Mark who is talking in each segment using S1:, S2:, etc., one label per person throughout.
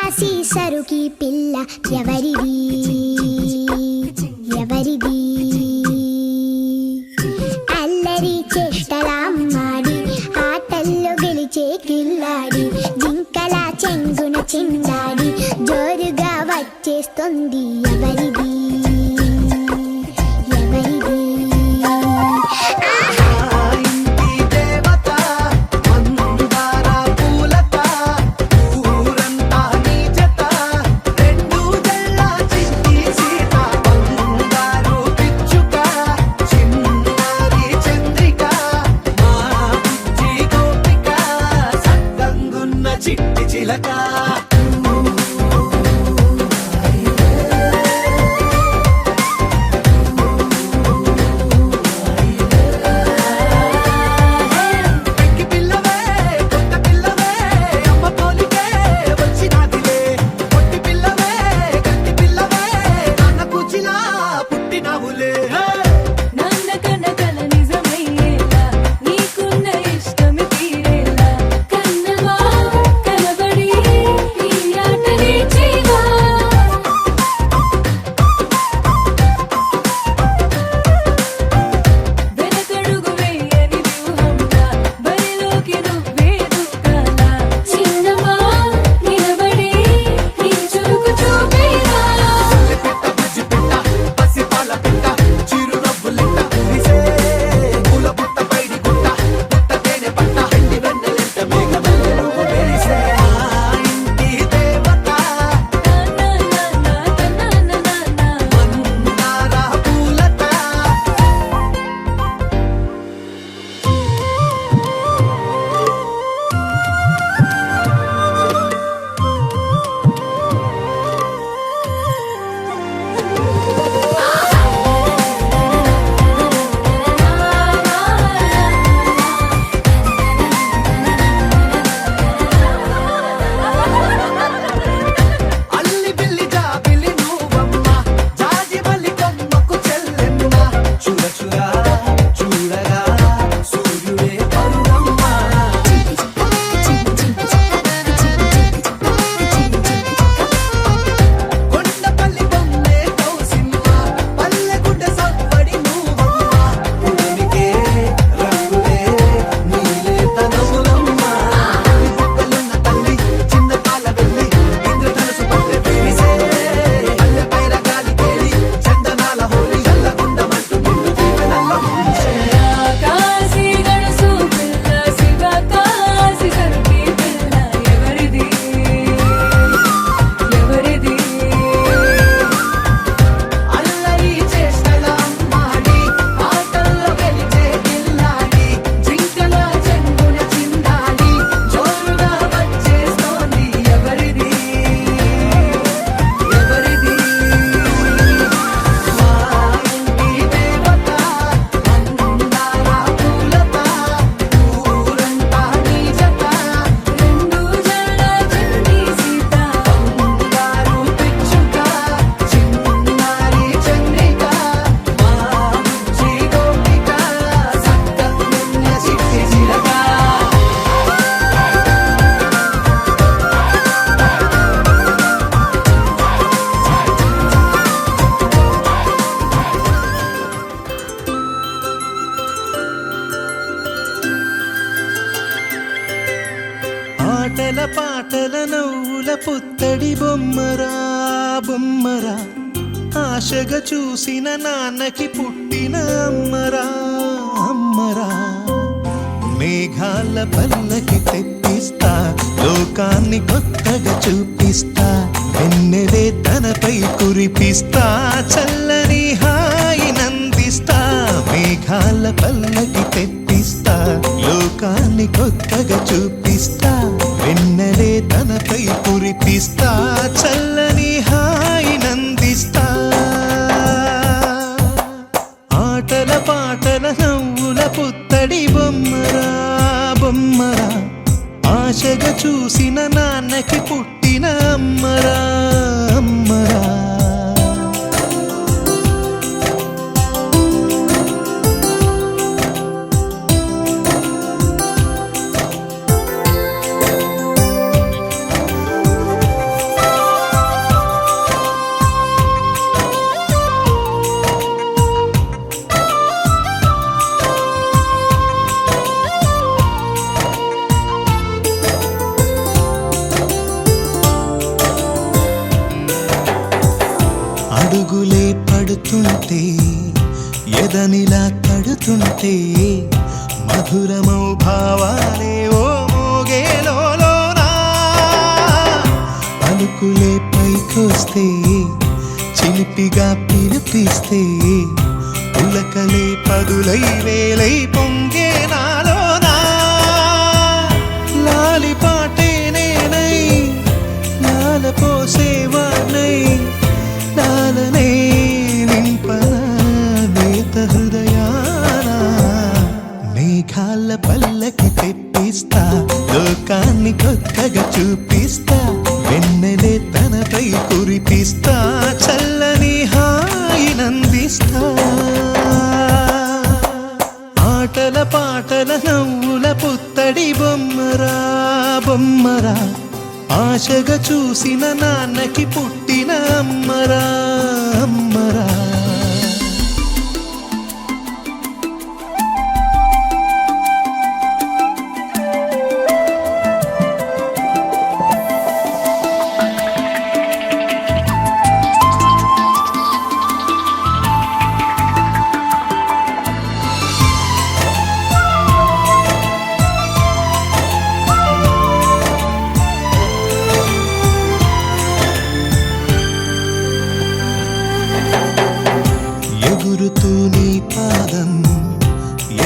S1: కాశీ సరుకి పిల్ల ఎవరిది ఎవరిది అల్లరి చేష్టల అమ్మాడి ఆటల్లో గెలిచే కిల్లాడి జింకల చెంగున చిందాడి జోరుగా వచ్చేస్తుంది ఎవరిది
S2: ఆటల పాటల నవ్వుల పుత్తడి బొమ్మరా బొమ్మరా ఆశగా చూసిన నాన్నకి పుట్టిన అమ్మరా అమ్మరా మేఘాల పల్లకి తెప్పిస్తా లోకాన్ని కొత్తగా చూపిస్తా వెన్నెలే తనపై కురిపిస్తా చల్లని హాయి నందిస్తా మేఘాల పల్లకి తెప్పిస్తా లోకాన్ని కొత్తగా చూపిస్తా వెన్నెలే తనపై కురిపిస్తా చల్లని హాయి నందిస్తా ఆటల పాటల నవ్వుల పుత్తడి బొమ్మరా బొమ్మరా ఆశగా చూసిన నాన్నకి పుట్టిన అమ్మరా అమ్మరా పడుతుంటే ఎదనిలా తడుతుంటే మధురమౌ భావాలే ఓ మోగేలోనా పలుకులే పైకొస్తే చిలిపిగా పిలిపిస్తే పులకలే పదులై వేలై పొంగే నాలోనా లాలి పాటే నేనై లాల పోసేవానై లాలనే నింపన నేత హృదయాన మేఘాల పల్లకి తెప్పిస్తా లోకాన్ని కొత్తగా చూపిస్తా వెన్నెలే తనపై కురిపిస్తా చల్లని హాయినందిస్తా ఆటల పాటల నవ్వుల పుత్తడి బొమ్మరా బొమ్మరా ఆశగా చూసిన నాన్నకి పుట్టిన అమ్మరా అమ్మరా ఎగురుతూ నీ పాదం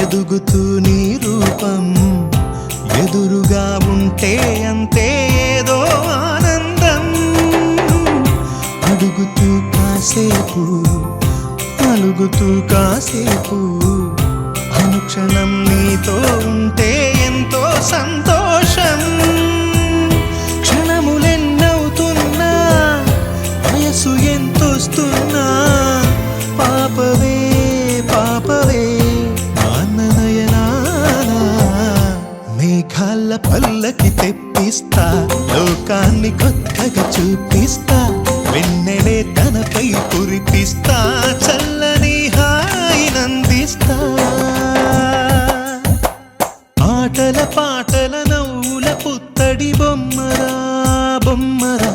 S2: ఎదుగుతూ నీ రూపం ఎదురుగా ఉంటే అంతే ఏదో ఆనందం అడుగుతూ కాసేపు అలుగుతూ కాసేపు అనుక్షణం నీతో ఉంటే ఎంతో సంతోషం క్షణములెన్నవుతున్నా వయసు ఎంతొస్తున్నా పాపవే పాపవే నాన్ననయనానా మేఘాల పల్లకి తెప్పిస్తా లోకాన్ని కొత్తగా చూపిస్తా వెన్నెలే తనపై కురిపిస్తా చల్లని హాయినందిస్తా ఆటల పాటల నవ్వుల పుత్తడి బొమ్మరా బొమ్మరా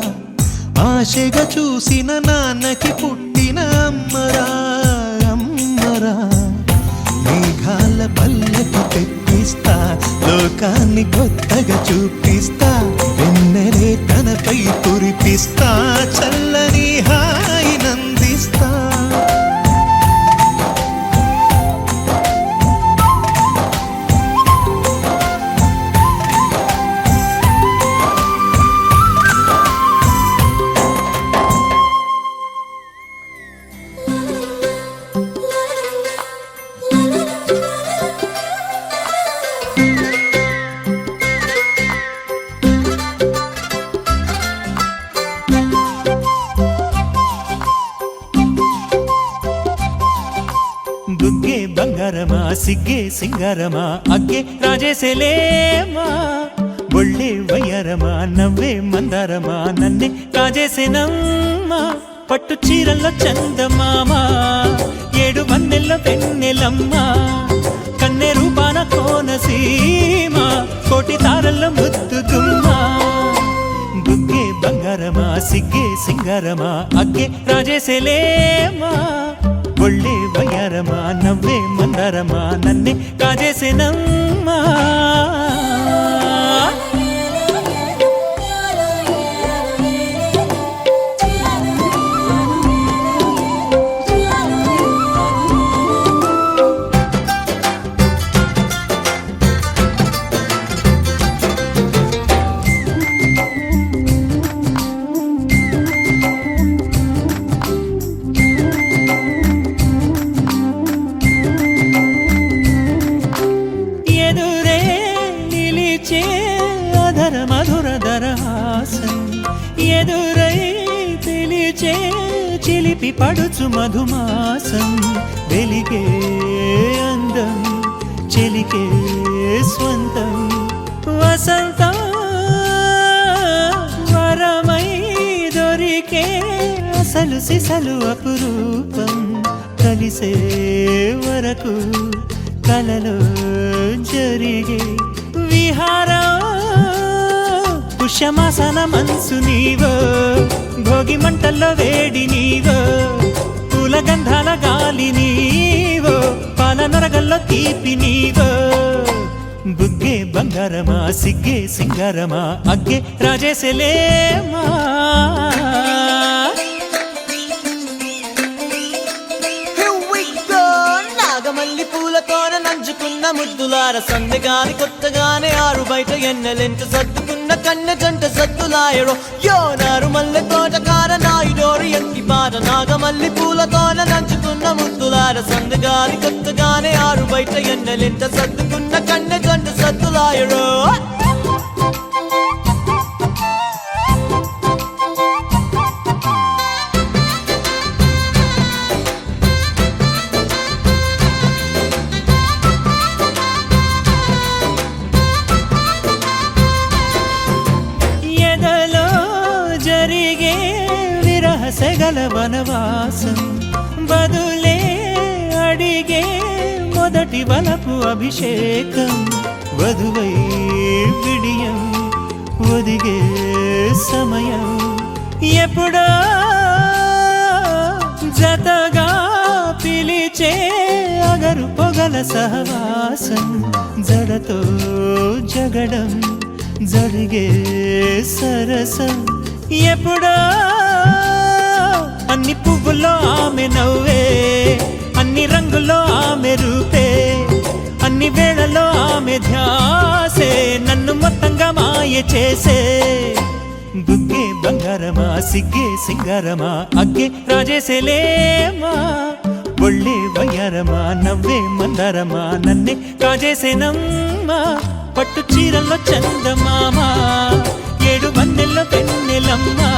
S2: ఆశగా చూసిన నాన్నకి పుట్టిన అమ్మరా అమ్మరా మేఘాల పల్లకి తెప్పిస్తా లోకాన్ని కొత్తగా చూపిస్తా వెన్నెలే తనపై కురిపిస్తా చల్లని హాయినందిస్తా
S3: బుగ్గే బంగారమా సిగ్గే సింగారమా అగ్గే రాజేసేలేమా బొళ్ళే వయ్యారమా నవ్వే మందారమా నన్నే కాజేసేనమ్మా పట్టు చీరల్లో చందమామా ఏడు వన్నెల్లో వెన్నెలమ్మా కన్నె రూపాన కోనసీమ కోటి తారల్లో ముద్దుగుమ్మా బుగ్గే బంగారమా సిగ్గే సింగారమా అగ్గే రాజేసేలేమా ఒళ్ళే వయ్యారమా నవ్వే మందారమా నన్నే కాజేసేనమ్మా ఎదురై పిలిచే చిలిపి పడుచు మధుమాసం వెలిగే అందం చెలికే స్వంతం వసంతం వరమై దొరికే అసలు సిసలు అపురూపం కలిసే వరకు కలలో జరిగే విహారం పుష్యమాసన మనసు నీవో భోగి మంటల్లో వేడి నీవో పూల గంధాల గాలి నీవో పాల నొరగల్లో తీపి నీవో బుగ్గే బంగారమా సిగ్గే సింగారమా అగ్గే రాజేసలేమా
S4: నాగమల్లి పూలతోన నంచుకున్న ముద్దులార సందెగాని కొత్తగానే ఆరు బయట ఎన్నెలెంట సర్దుకున్న కన్నె జంట సద్దులాయడో యోనారు మల్లె తోటకార నాయుడోరు ఎంకి బాట నాగమల్లి పూలతోన నంచుకున్న ముద్దులార సందెగాని కొత్తగానే ఆరు బయట ఎన్నెలెంట సర్దుకున్న కన్నె జంట సద్దులాయడో
S3: సెగల వనవాసం బదులే అడిగే మొదటి వలపు అభిషేకం వధువై విడియం ఒదిగే సమయం ఎప్పుడో జతగా పిలిచే అగరు పొగల సహవాసం జడతో జగడం జరిగే సరసం ఎప్పుడో అన్ని పువ్వుల్లో ఆమె నవ్వే అన్ని రంగుల్లో ఆమె రూపే అన్ని వేళల్లో ఆమె ధ్యాసే నన్ను మొత్తంగా మాయ చేసే బుగ్గే బంగారమా సిగ్గే సింగారమా అగ్గే రాజేసేలేమా ఒళ్ళే వయ్యారమా నవ్వే మందారమా నన్నే కాజేసేనమ్మా పట్టు చీరల్లో చందమామా ఏడు వందెల్లో పెన్నెలమ్మా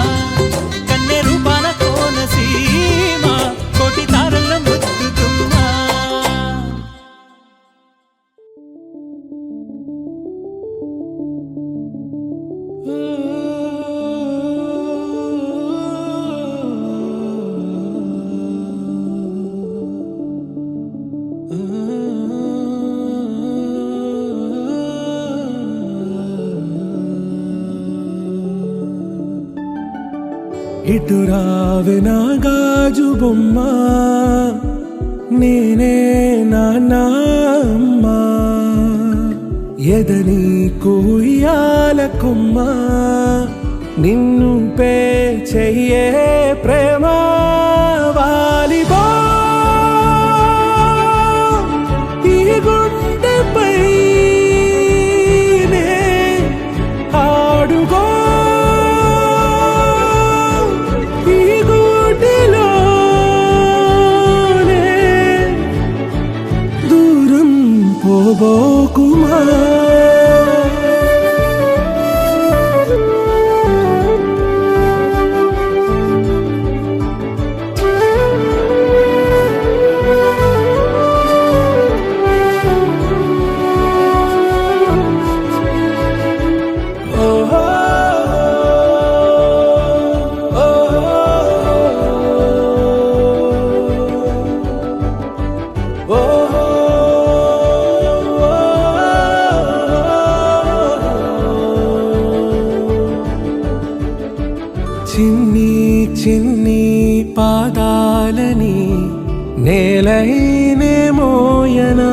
S3: కన్నె రూపాన కోనసీమ కోటి తారల్లో ముద్దుతుమ్మా
S5: ఇటు రావే నా గాజు బొమ్మ నేనే నాన్నమ్మ ఎదని కుయ్యాల కొమ్మ నిన్ను పే చెయ్యే ప్రేమ వాలిబా ఈ గుండెపై ఆడుగో పోబోకుమా చిన్ని చిన్ని పాదాలని నేలైనే మోయనా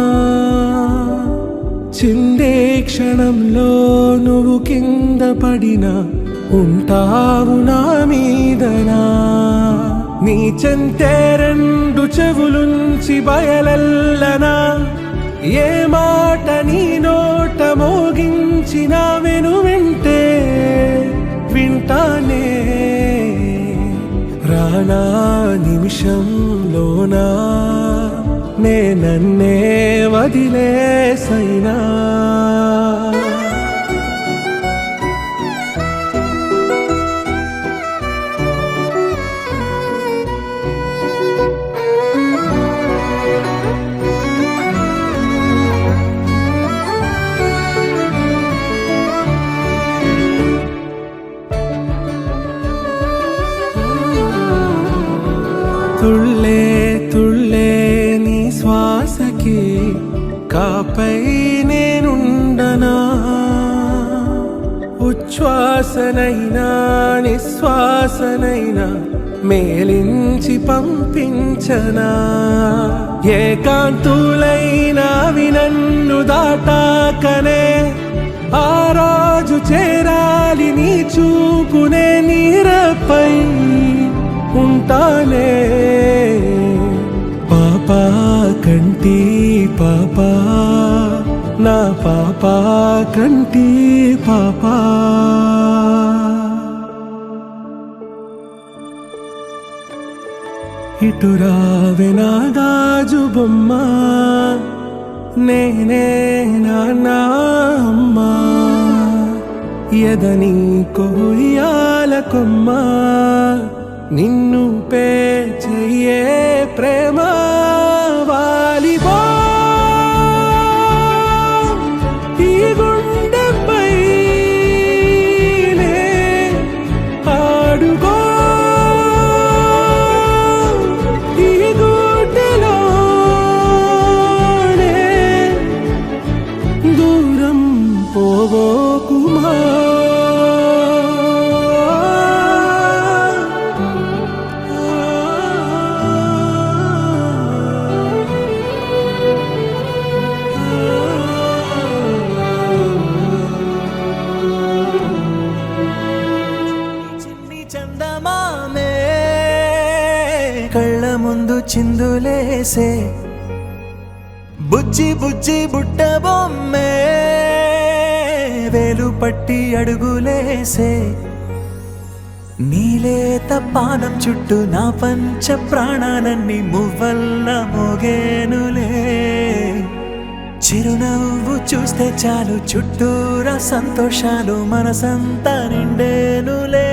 S5: చిందే క్షణంలో నువ్వు కింద పడినా ఉంటావు నా మీదనా నీ చెంతే రెండు చెవులుంచి బయలల్లనా ఏ మాట నీ నోట మోగించిన వెను వింటే వింటానే రానా నిమిషంలోనా నే నన్నే వదిలేసైనా తుళ్ళే తుళ్ళే నీ శ్వాసకి కాపై నేనుండనా ఉచ్చు శ్వాసనైనా నిశ్వాసనైనా మేలించి పంపించనా ఏకాంతులైనవి నన్ను దాటాకనే ఆ రోజు చేరాలి నీ చూపునే నీరపై ఉంటానే పాపా కంటి పాపా నా పాపా కంటి పాపా ఇటురావే నా గాజు బొమ్మ నేనే నాన్న అమ్మా ఎదని కొయ్యాల కొమ్మ నిన్ను పే చెయ్యే ప్రేమ వాలిబో ఈ గుండెపై ఆడుకో ఈ గుడ్డలోనే దూరం పోగోకుమా
S4: చిన్ని చందమామే కళ్ళ ముందు చిందులేసే బుజ్జి బుజ్జి బుట్ట బొమ్మే వేలు పట్టి అడుగులేసే నీలేత పానం చుట్టూ నా పంచ ప్రాణాలన్నీ మువ్వల్ల మోగేనులే చిరునవ్వు చూస్తే చాలు చుట్టూరా సంతోషాలు మనసంతా నిండేనులే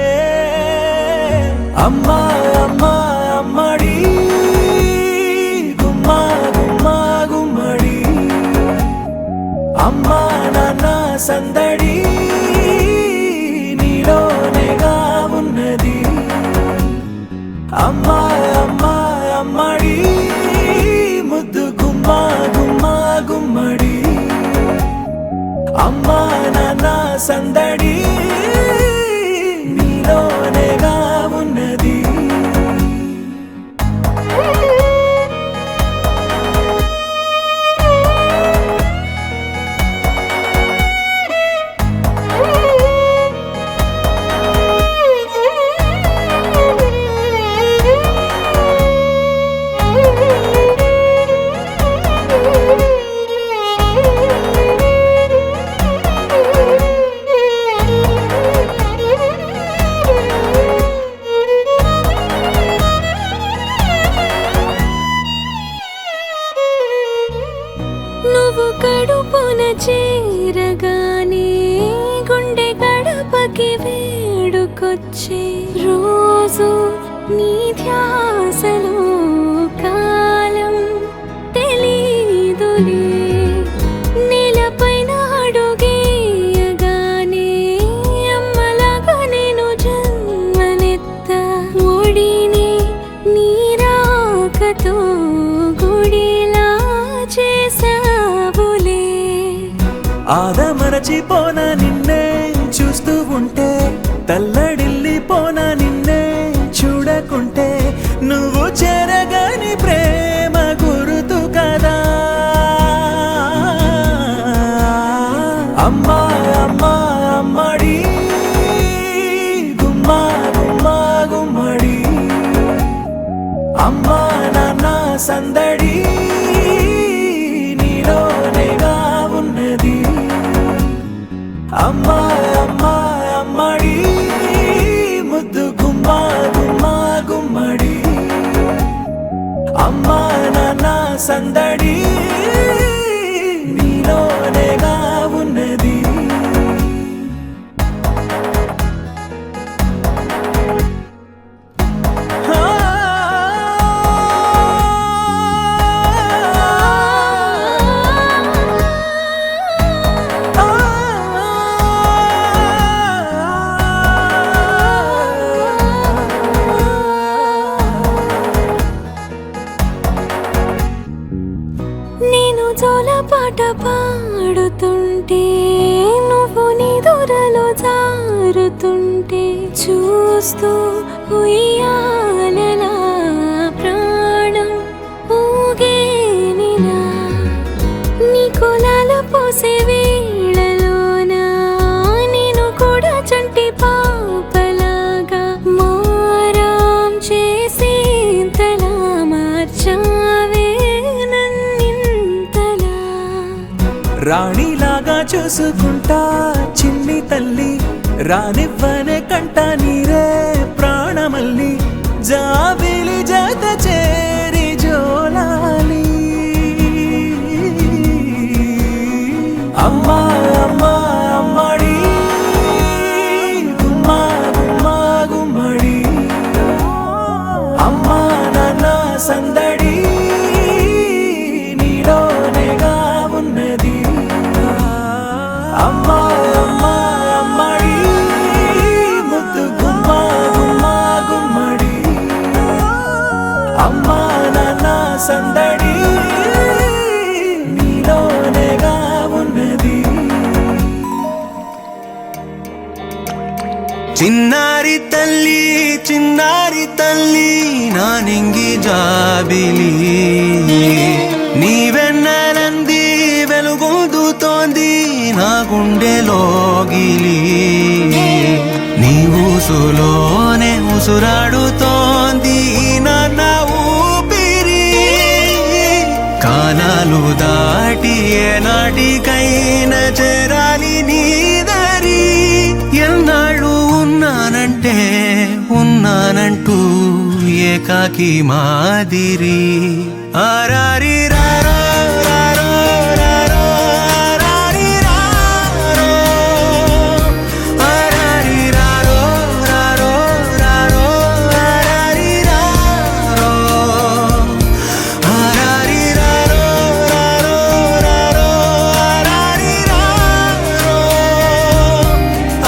S4: అమ్మా అమ్మా అమ్మడి గుమ్మా గుమ్మా గుమ్మడి అమ్మా నాన్న సందడి నీలోనేగా ఉన్నది అమ్మా అమ్మా అమ్మడి ముద్దు గుమ్మా గుమ్మా గుమ్మడి అమ్మా నాన్న సందడి నీలోనేగా ఉన్నది
S6: నువ్వు కడుపున చేరగానే గుండె గడపకి వేడుకొచ్చే రోజు నీ ధ్యాసలో కాలం తెలీదులే నేలపైన అడుగేయగానే అమ్మలాగా నేను జన్మనెత్త ఒడిని నీ రాకతో గుడిలా చేసావులే
S4: ఆదమరచిపోనా నిన్నే చూస్తూ ఉంటే తల్లడిల్లిపోనా నిన్నే చూడకుంటే నువ్వు చెరగని ప్రేమ గురుతు కదా అమ్మా అమ్మా అమ్మడి గుమ్మా గుమ్మా గుమ్మడి అమ్మా నాన్న సందడి నీలోనేగా ఉన్నది అమ్మా అమ్మా అమ్మడి ముద్దు గుమ్మా గుమ్మా గుమ్మడి అమ్మా నాన్న సందడి నీలోనేగా ఉన్నది
S6: నేను జోలపాట పాడుతుంటే నువ్వు నీ దూరలో ఊస్తూ ఉయ్యాలలా ప్రాణం ఊగేనిలా నీ కులాలు పోసే వేళలోన నేను కూడా చంటి పాపలాగా మారాం చేసేంతలా మార్చావే నన్నింతలా
S5: రాణిలాగా చూసుకుంటా చిన్ని తల్లి రానివ్వనే కంట నీరే ప్రాణమల్లి జాబిలి జత చేరి జోలాలి అమ్మా అమ్మా అమ్మడి గుమ్మా గుమ్మా గుమ్మడి అమ్మా నాన్న సందడి నీలోనేగా ఉన్నది అమ్మా అమ్మా అమ్మడి ముద్దు గుమ్మా గుమ్మా గుమ్మడి అమ్మా నాన్న సందడి నీలోనేగా ఉన్నది
S2: చిన్నారి తల్లి నా నింగి జాబిలి నీవెన్నెలంది వెలుగొందుతోంది నా గుండెలోగిలి నీ ఊసులోనే ఉసురాడుతోంది నాన్న ఊపిరి కాలాలు దాటి ఏనాటికైనా చేరాలి నీ దారి ఎన్నాళ్ళు ఉన్నానంటూ ఏకాకి మాదిరి ఆరారి రారో రారో రారో ఆరారి రారో ఆరారి రారో రారో రారో ఆరారి రారో ఆరారి రారో రారో రారో ఆరారి రారో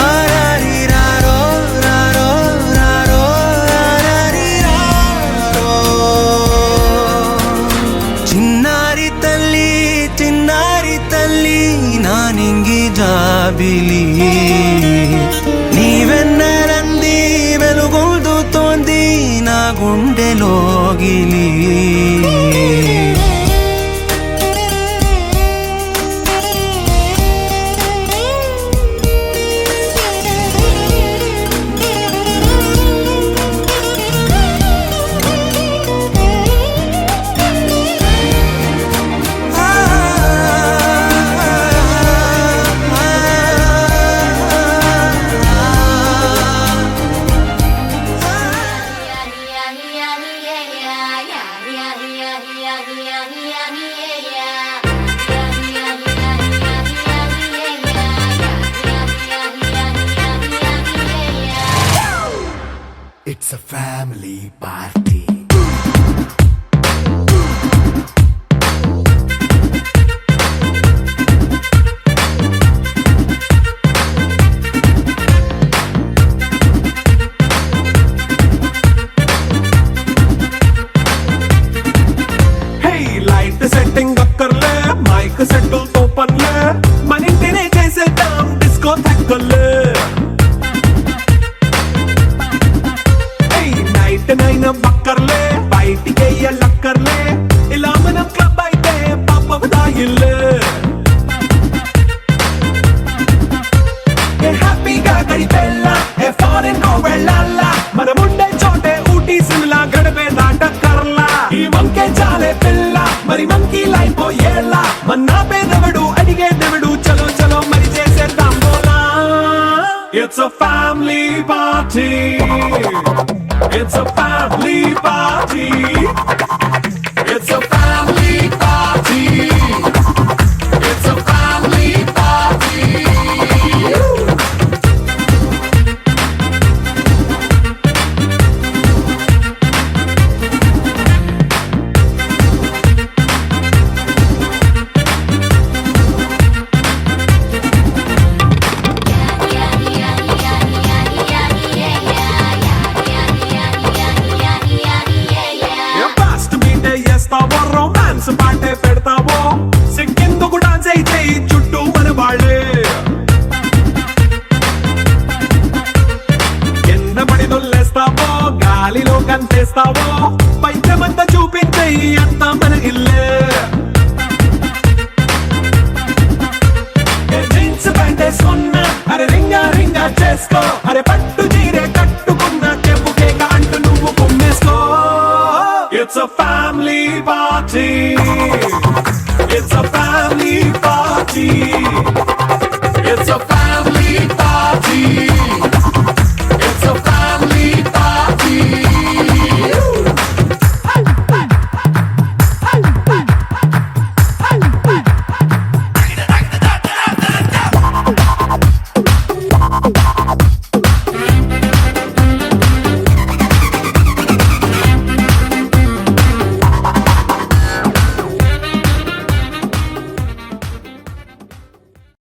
S2: ఆరారి రారో రారో రారో ఆరారి రారో చిన్నారి తల్లి నా నింగి జాబిలి నీవెన్నరంది వెలుగొందుతోంది నా గుండెలోగిలి
S5: It's a family party. Hey, light setting అక్కర్లే మైక్ సెట్టుల్ తో పనిలే మన ఇంటినే చేసేద్దాం డిస్కో థక్కర్లే నైనా బక్కర్లే బయటికెయ్యలక్కర్లే ఇలా మనం క్లబ్ అయితే పాప దాయిల్లే హ్యాపీగా గడిపెళ్ళ ఫారెన్ నో వెళ్ళాల మనముండే చోటే ఊటీ సిమ్లా గడిపే దాటక్కర్లా ఈ వంకే చాలే పిల్ల మరి మంకీ లైఫ్ ఏళ్ళ మన్నా పేదవడు అడిగే దేవుడు చలో చలో మరి చేసేద్దాం బోలా it's a family party It's a family party. It's a family party. It's a family party. Romance పాటే పెడతావో సిక్కిందుకు డాన్స్ అయితే చుట్టూ మన వాళ్ళే కింద పడిన గంతేస్తావో పైచమంతా చూపించేయి అంత మన ఇల్లే జీన్స్ ప్యాంట్ వేసుకున్నా అరే రింగా రింగా చేసుకో అరే పట్టు చీరే కట్టుకున్న చెప్పు కేక అంటూ నువ్వు కుమ్మేసుకో it's a family party it's a family party